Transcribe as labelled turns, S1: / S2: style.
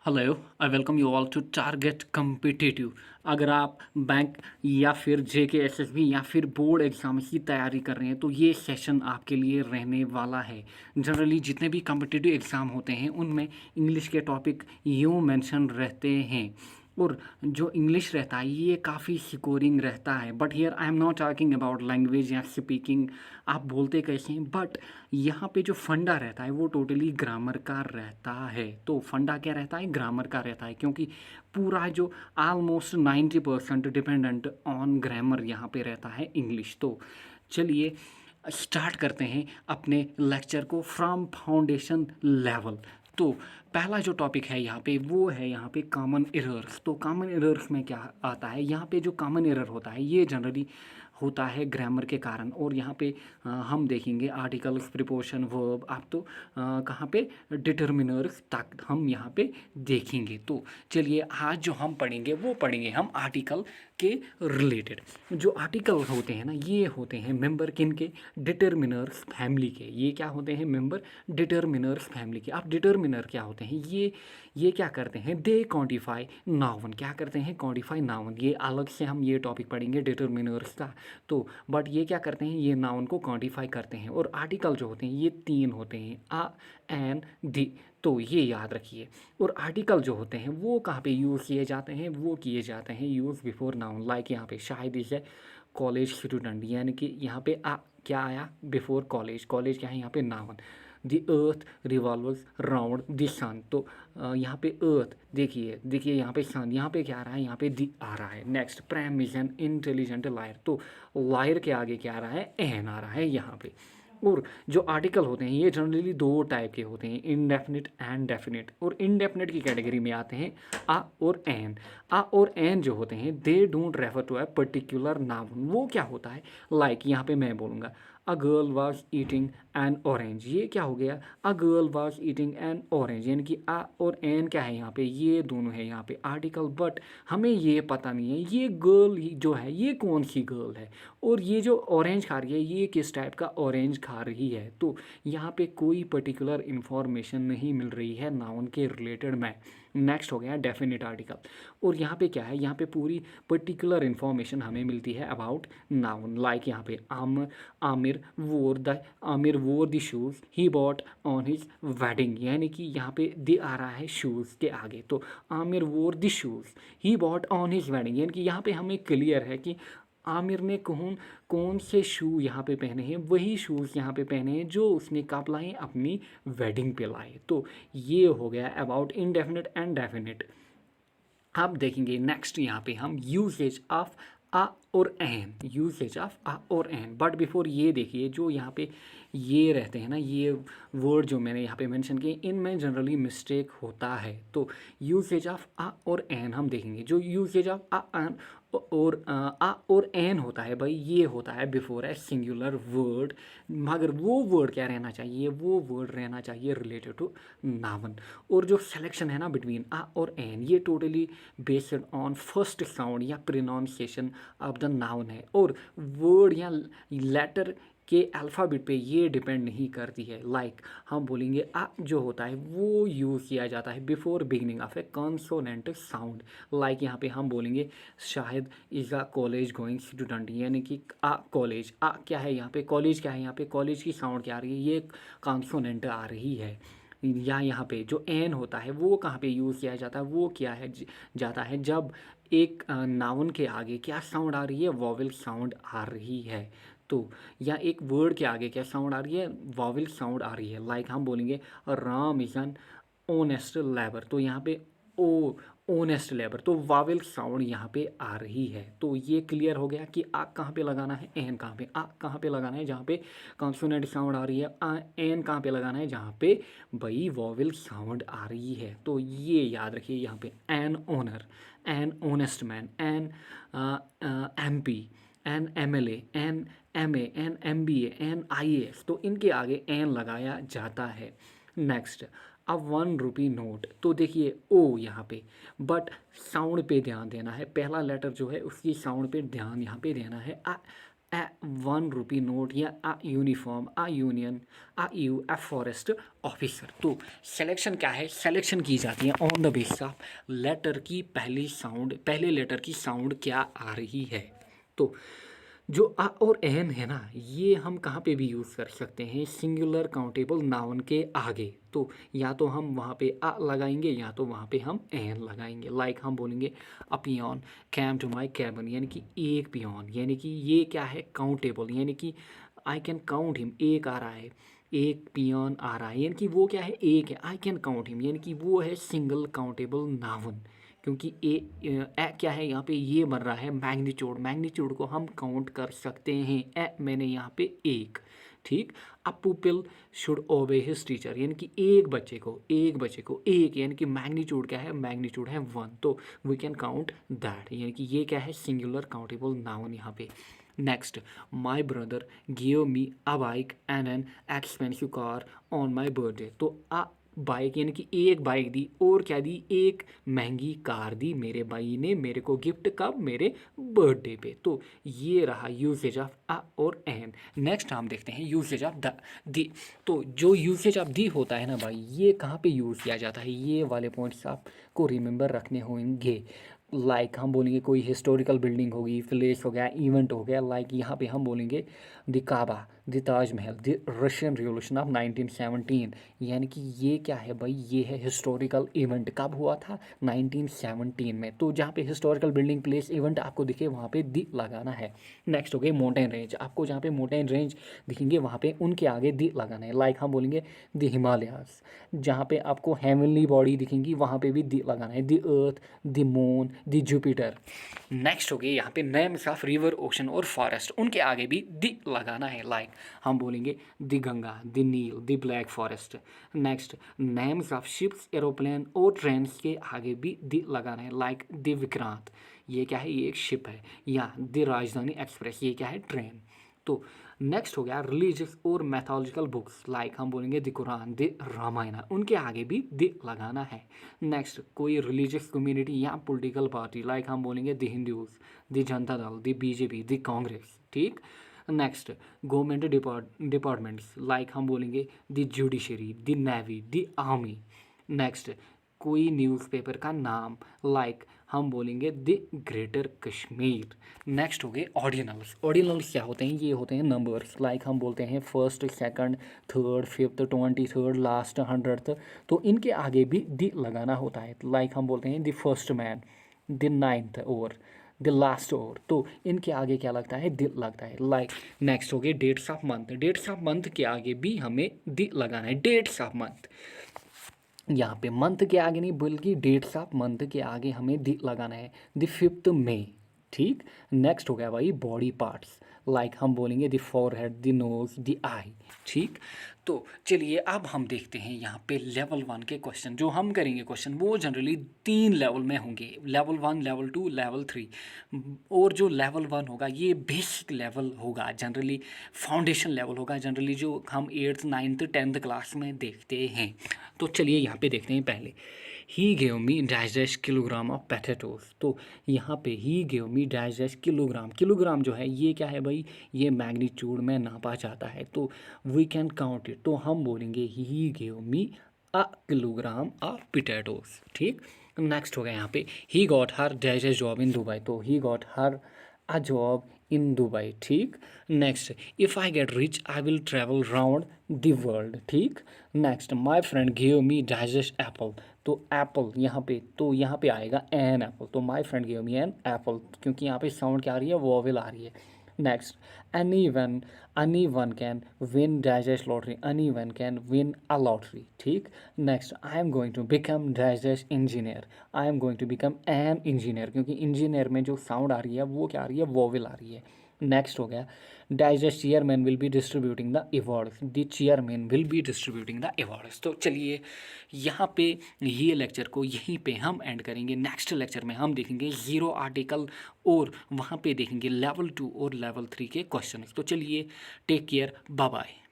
S1: Hello, I welcome you all to target competitive. अगर आप bank या फिर जेके एसएसबी या फिर बोर्ड एग्ज़ाम की तैयारी कर रहे हैं तो ये सेशन आपके लिए रहने वाला है। जनरली जितने भी कम्पिटिटिव एग्ज़ाम होते हैं उनमें इंग्लिश के टॉपिक यूँ मेंशन रहते हैं और जो इंग्लिश रहता है ये काफ़ी स्कोरिंग रहता है। But here I am not talking about language या स्पीकिंग, आप बोलते कैसे हैं, बट यहाँ पे जो फंडा रहता है वो टोटली ग्रामर का रहता है। तो फंडा क्या रहता है? ग्रामर का रहता है, क्योंकि पूरा जो ऑलमोस्ट 90% डिपेंडेंट ऑन ग्रामर यहाँ पे रहता है इंग्लिश। तो चलिए स्टार्ट करते हैं अपने लेक्चर को फ्रॉम फाउंडेशन लेवल। तो पहला जो टॉपिक है यहाँ पे वो है यहाँ पे कॉमन एरर्स। तो कॉमन एरर्स में क्या आता है? यहाँ पे जो कॉमन एरर होता है ये जनरली होता है ग्रामर के कारण। और यहाँ पे हम देखेंगे आर्टिकल्स, प्रीपोजिशन, वर्ब, आप तो कहाँ पे डिटर्मिनर्स तक हम यहाँ पे देखेंगे। तो चलिए आज जो हम पढ़ेंगे वो पढ़ेंगे हम आर्टिकल के रिलेटेड। जो आर्टिकल होते हैं ना ये होते हैं मेंबर किन के? डिटर्मिनर्स फैमिली के। ये क्या होते हैं? मेंबर डिटर्मिनर्स फैमिली के। अब डिटर्मिनर क्या होते हैं? ये क्या करते हैं? दे क्वांटिफाई नाउन। क्या करते हैं? Quantify noun. ये अलग से हम ये टॉपिक पढ़ेंगे डिटर्मिनर्स का। तो बट ये क्या करते हैं? ये नाउन को क्वांटिफाई करते हैं। और आर्टिकल जो होते हैं ये तीन होते हैं, आ, एन, दी। तो ये याद रखिए। और आर्टिकल जो होते हैं वो कहाँ पे यूज़ किए जाते हैं? वो किए जाते हैं यूज़ बिफोर नाउन। लाइक यहाँ पे शायद इसे कॉलेज स्टूडेंट, यानी कि यहाँ पे क्या आया? Before college. कॉलेज क्या है? यहाँ पे noun. The earth revolves round the sun. तो यहाँ पे अर्थ देखिए, यहाँ पे सन, यहाँ पे क्या आ रहा है? यहाँ पे दी आ रहा है। Next, Prem is an intelligent liar. तो लायर के आगे क्या आ रहा है? एन आ रहा है यहाँ पे। और जो आर्टिकल होते हैं ये जनरली दो टाइप के होते हैं, इनडेफिनिट एंड डेफिनिट। और इनडेफिनिट की कैटेगरी में आते हैं आ और एन। आ और एन जो होते हैं they don't refer to a particular noun. वो क्या होता है? लाइक यहाँ पे मैं बोलूँगा a girl was eating an orange. ये क्या हो गया? A girl was eating an orange, यानी कि आ और एन क्या है यहाँ पे? ये दोनों है यहाँ पे आर्टिकल। बट हमें ये पता नहीं है ये गर्ल जो है ये कौन सी गर्ल है, और ये जो ऑरेंज खा रही है ये किस टाइप का ऑरेंज खा रही है। तो यहाँ पे कोई पर्टिकुलर इन्फॉर्मेशन नहीं मिल रही है नाउन के रिलेटेड में। नेक्स्ट हो गया डेफिनेट आर्टिकल। और यहाँ पे क्या है? यहाँ पे पूरी पर्टिकुलर इन्फॉर्मेशन हमें मिलती है अबाउट नाउन। लाइक यहाँ पे आमिर वोर the shoes he bought on his wedding, यानी कि यहाँ पे दे आ रहा है शूज़ के आगे। तो आमिर वोर the shoes he bought on his wedding, यानी कि यहाँ पे हमें क्लियर है कि आमिर ने कौन कौन से शू यहाँ पे पहने हैं? वही शूज़ यहाँ पे पहने हैं जो उसने कब लाए? अपनी वेडिंग पे लाए। तो ये हो गया अबाउट इनडेफिनिट एंड डेफिनिट। अब देखेंगे नेक्स्ट यहाँ पे हम यूजेज ऑफ आ और एन। यूजेज ऑफ आ और एन। बट बिफोर ये देखिए जो यहाँ पे ये रहते हैं ना, ये वर्ड जो मैंने यहाँ पे मेंशन किए इनमें जनरली मिस्टेक होता है। तो यूजेज ऑफ आ और एन हम देखेंगे। जो यूजेज ऑफ आ एन और आ और एन होता है भाई, ये होता है बिफोर ए सिंगुलर वर्ड। मगर वो वर्ड क्या रहना चाहिए? वो वर्ड रहना चाहिए रिलेटेड टू नाउन। और जो सिलेक्शन है ना बिटवीन आ और एन, ये totally based on first sound या प्रोनाउंसिएशन ऑफ द नाउन है। और वर्ड या लेटर के अल्फ़ाबेट पे ये डिपेंड नहीं करती है। लाइक हम बोलेंगे आ जो होता है वो यूज़ किया जाता है before beginning of A consonant sound. Like यहाँ पे हम बोलेंगे Shahid is a college going student, यानी कि आ कॉलेज, आ क्या है यहाँ पे? कॉलेज क्या है यहाँ पे? कॉलेज की साउंड क्या आ रही है? ये कॉन्सोनेंट आ रही है। या यहाँ पे जो एन होता है वो कहाँ पे यूज़ किया जाता है? वो क्या है जाता है जब एक नाउन के आगे क्या साउंड आ रही है? वॉवेल साउंड आ रही है। तो या एक वर्ड के आगे क्या साउंड आ रही है? वॉवेल साउंड आ रही है। लाइक हम बोलेंगे Ram is an honest labour. तो यहाँ पे ओ ओनेस्ट लेबर, तो वावेल साउंड यहाँ पे आ रही है। तो ये क्लियर हो गया कि आ कहाँ पे लगाना है? एन कहाँ पे? आ कहाँ पे लगाना है? जहाँ पे कॉन्सोनेंट साउंड आ रही है। एन कहाँ पे लगाना है? जहाँ पे भाई वॉवेल साउंड आ रही है। तो ये याद रखिए यहाँ पे an owner, an honest man, an MP, an MLA, an MA, an MBA, an IAS। तो इनके आगे एन लगाया जाता है। नेक्स्ट, अब 1 रुपी नोट। तो देखिए ओ यहाँ पे, बट साउंड पे ध्यान देना है। पहला लेटर जो है उसकी साउंड पे ध्यान यहाँ पे देना है। a ₹1 नोट या a uniform, a union, a U, a forest officer. तो सिलेक्शन क्या है, सिलेक्शन की जाती है on the basis of letter की पहली साउंड, पहले लेटर की साउंड क्या आ रही है। तो जो आ और एन है ना, ये हम कहाँ पे भी यूज़ कर सकते हैं, सिंगुलर काउंटेबल नाउन के आगे। तो या तो हम वहाँ पे आ लगाएंगे या तो वहाँ पे हम एन लगाएंगे। लाइक हम बोलेंगे a peon came to my cabin, यानी कि एक पियोन, यानी कि ये क्या है, काउंटेबल, यानी कि आई कैन काउंट हिम, एक आ रहा है, एक पियोन आ रहा है, यानी कि वो क्या है, एक है, आई कैन काउंट हिम, यानी कि वो है सिंगल काउंटेबल नाउन। क्योंकि ए क्या है यहाँ पे, ये बन रहा है मैग्नीट्यूड, मैग्नीट्यूड को हम काउंट कर सकते हैं। ए मैंने यहाँ पे एक, ठीक। A pupil should obey his teacher, यानी कि एक बच्चे को, एक बच्चे को एक, यानी कि मैग्नीट्यूड क्या है, मैग्नीट्यूड है 1, तो वी कैन काउंट दैट, यानी कि ये क्या है, सिंगुलर काउंटेबल नाउन यहाँ पे। Next, my brother give me a bike and an expensive car on my birthday. तो अ बाइक यानी कि एक बाइक दी और क्या दी, एक महंगी कार दी मेरे भाई ने मेरे को गिफ्ट, कब, मेरे बर्थडे पे। तो ये रहा यूसेज ऑफ अ और एन। नेक्स्ट हम देखते हैं यूसेज ऑफ दी। तो जो यूसेज ऑफ दी होता है ना भाई, ये कहाँ पे यूज़ किया जाता है, ये वाले पॉइंट्स आपको रिमेंबर रखने होंगे। लाइक हम बोलेंगे कोई हिस्टोरिकल बिल्डिंग होगी, प्लेस हो गया, इवेंट हो गया, लाइक यहाँ पे हम बोलेंगे the Kaaba, the Taj Mahal, the Russian revolution of 1917, यानी कि ये क्या है भाई, ये है हिस्टोरिकल इवेंट, कब हुआ था, 1917 में। तो जहाँ पे हिस्टोरिकल बिल्डिंग, प्लेस, इवेंट आपको दिखे वहाँ पे दी लगाना है। नेक्स्ट हो गए माउंटेन रेंज, आपको जहाँ पे माउंटेन रेंज दिखेंगे वहाँ पे उनके आगे दी लगाना है। लाइक हम बोलेंगे द हिमालयाज, जहाँ पे आपको हेवनली बॉडी दिखेंगी वहाँ पे भी दी लगाना है, the earth, the moon, the Jupiter. Next हो गए यहाँ पे नेम्स ऑफ रिवर, ओशन और फॉरेस्ट, उनके आगे भी दी लगाना है। लाइक हम बोलेंगे the Ganga, the Nile, the black forest. Next, names of ships, aeroplane और ट्रेन्स के आगे भी दी लगाना है। लाइक द विक्रांत, ये क्या है, ये एक शिप है, या द राजधानी एक्सप्रेस, ये क्या है, ट्रेन। तो नेक्स्ट हो गया रिलीजियस और मैथोलॉजिकल बुक्स, लाइक हम बोलेंगे द कुरान, द रामायण, उनके आगे भी द लगाना है। नेक्स्ट, कोई रिलीजियस कम्युनिटी या पॉलिटिकल पार्टी, लाइक हम बोलेंगे the Hindus, the Janata Dal, the BJP, the Congress, ठीक। नेक्स्ट, गवर्नमेंट डिपार्टमेंट्स, लाइक हम बोलेंगे the judiciary, the navy, the army. Next, कोई न्यूज़पेपर का नाम, लाइक हम बोलेंगे द ग्रेटर कश्मीर। नेक्स्ट हो गए ऑर्डिनल्स। ऑर्डिनल्स क्या होते हैं, ये होते हैं नंबर्स, लाइक हम बोलते हैं first, second, third, fifth, 23rd, last 100th। तो इनके आगे भी द लगाना होता है। लाइक हम बोलते हैं the first man, the 9th over, the last over. तो इनके आगे क्या लगता है, द लगता है। लाइक नेक्स्ट हो गए dates of month. Dates of month के आगे भी हमें द लगाना है, डेट्स ऑफ मंथ। यहाँ पे मंथ के आगे नहीं बल्कि डेट्स ऑफ मंथ के आगे हमें दी लगाना है, द 5th मई, ठीक। नेक्स्ट हो गया भाई बॉडी पार्ट्स, लाइक हम बोलेंगे the forehead, the nose, the eye, ठीक। तो चलिए अब हम देखते हैं यहाँ पे लेवल 1 के क्वेश्चन। जो हम करेंगे क्वेश्चन वो जनरली 3 लेवल में होंगे, लेवल 1, लेवल 2, लेवल 3। और जो लेवल 1 होगा ये बेसिक लेवल होगा, जनरली फाउंडेशन लेवल होगा, जनरली जो हम 8th, 9th, 10th क्लास में देखते हैं। तो चलिए यहाँ पे देखते हैं पहले, ही gave me dash kilogram of potatoes. तो यहाँ पे ही gave me dash kilogram, kilogram जो है ये क्या है भाई, ये मैग्नीट्यूड में नापा जाता है, तो वी कैन काउंट इट। तो हम बोलेंगे he gave me a kilogram of potatoes, ठीक। नेक्स्ट हो गया यहाँ पे, he got her dash job in Dubai. तो he got her a job in Dubai, ठीक। Next, if I get rich I will travel round the world, ठीक। Next, my friend give me digest apple. तो apple यहाँ पे, तो यहाँ पे आएगा एन एप्पल, तो my friend give me an apple, क्योंकि यहाँ पे साउंड क्या आ रही है, वोवेल आ रही है। Next, any one can win digest lottery, any one can win a lottery, ठीक। Next, I am going to become digest engineer, I am going to become an engineer, क्योंकि इंजीनियर में जो साउंड आ रही है वो क्या आ रही है, वोवेल आ रही है। नेक्स्ट हो गया, digest chairman will be distributing the awards, the chairman will be distributing the awards. तो चलिए यहाँ पे ये लेक्चर को यहीं पे हम एंड करेंगे। नेक्स्ट लेक्चर में हम देखेंगे जीरो आर्टिकल और वहाँ पे देखेंगे लेवल 2 और लेवल 3 के क्वेश्चन। तो चलिए टेक केयर, बाय बाय।